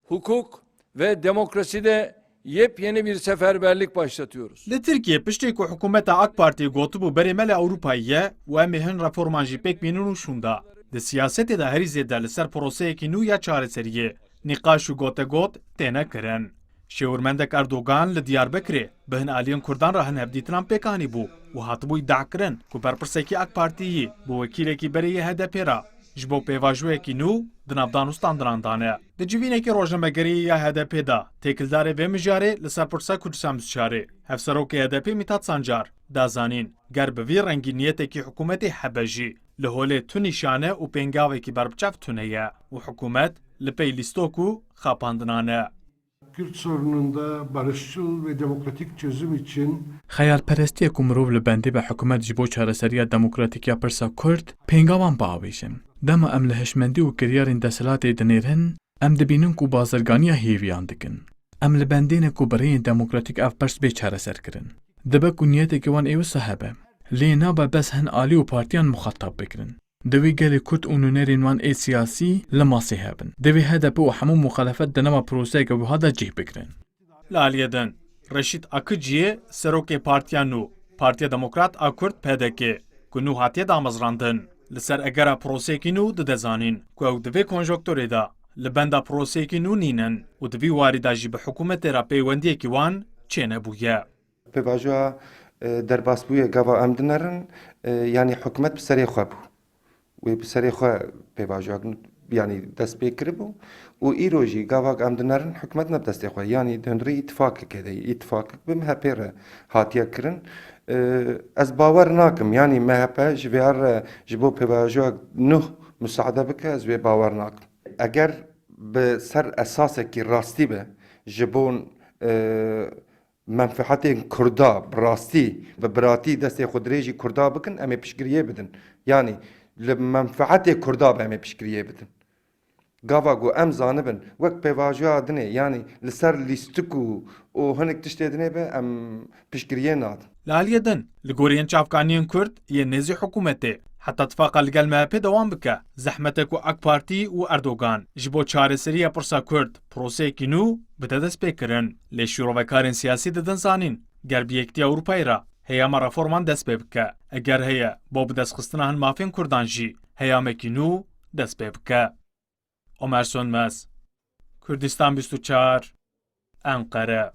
hukuk ve demokraside yepyeni bir seferberlik başlatıyoruz. Li Tirkiye piştî ku hikûmeta AK Parti'yi gotibû berê mela Ewropayî û em ê hin reforman jî pêk bînin û şûnda. Di siyasetê de herî zêde li ser proseyekî nû ya çareseriyê nîqaş û gotegot têne kirin. Şêwirmendek Erdogan li Diyarbekirê bi hin aliyên Kurdan re hin hevdîtinan pêk anîbû û hatibû îddiakirin ku berpirsekî AK Partiyî bi wekîlekî berê HDP ra ji bo pêvajoyekî nû di navdan û standiran dane. Di civînekî rojnamegeriyê ya HDP da têkildarê vê mijarê li ser pirsa Kurdistan Bisyarê hevserokê HDP Mithat Sancar da zanîn ger bi vî rengîniyetekî hikûmetê hebe jî li holê tu nîşane û pêngavekî berbiçav tune ye û hikûmet li pey lîstok û xapandinan e. Kürt sorununda barışçıl ve demokratik çözüm için Xeyalperestiye ku mirov li bendê be hikûmet ji bo çareseriya demokratîk ya pirsa Kurd pêngavan biavêjin. Dema em li hişmendî û kiryarên deshilatê dinêrin, em dibînin ku bazirganiya hêviyan dikin. Em li bendêne ku bireyên demokratîk ev pirs bê çareser kirin. Dibe ku niyetekî wan ê wisa hebe. Lê nabe bes hin alî û partiyan muxatab bikirin. Divê gelê Kurd û nûnerên wan ê siyasî li masê hebin. Divê HDP û hemû muxalefet di nava proseyeke wiha de cih bikirin. Li aliyê din Reşît Akıcı'yê serokê Partiya Nû, Partiya Demokrat a Kurd PDK ku nû hatiye damezrandin li ser egera proseyekî nû dide zanîn ku ew di vê konjonktûrê de li benda proseyekî nû nînin û di vî warî de jî bi hikûmetê re peywendiyekî wan çênebûye. Pêvajoya derbasbûyê gava em dinerin yanî hikûmet bi serê xwe bû. Wê bi serê xwe pêvajoya yanî dest pê kiribû û îro jî gavak em dinerin hikûmet ne bi destê xwe yanî di hundirê îtifakekê de îtifakek bi MHP re hatiye kirin. Ez bawer nakim yanî MHP ji vê re ji bo pêvajoya nûh müsaade bike ez wê bawer nakim. Eger bi ser esasekî rastî be ji bo menfaetên Kurda bi rastî ve biratî destê xwe dirêjî Kurda bikin em ê piştgiriyê bidin. Yanî li menfaetê Kurda be em ê piştgiriyê bidin. Gava got em zanibin wek pêvajoya dinê yanî li ser lîstik û hinek tiştê dinê be em piştgiriyê nadin. Li aliyê din li goriyên çavkaniyên Kurd yên nêzî hikûmetê heta tifaqa li gel MHP dewam bike zehmetê ku AK Partî û Erdogan ji bo çareseriya pirsa Kurd proseyekî nû bide dest pê kirin. Lê şîrovekarên siyasî didin zanîn ger bi Yekîtiya Ewropayê re heyama reforman dest pê bike. Eger heye bo bi destxistina hin mafên Kurdan jî heyamekî nû dest pê bike. Ömer Sönmez, Kurdistan 24, Ankara.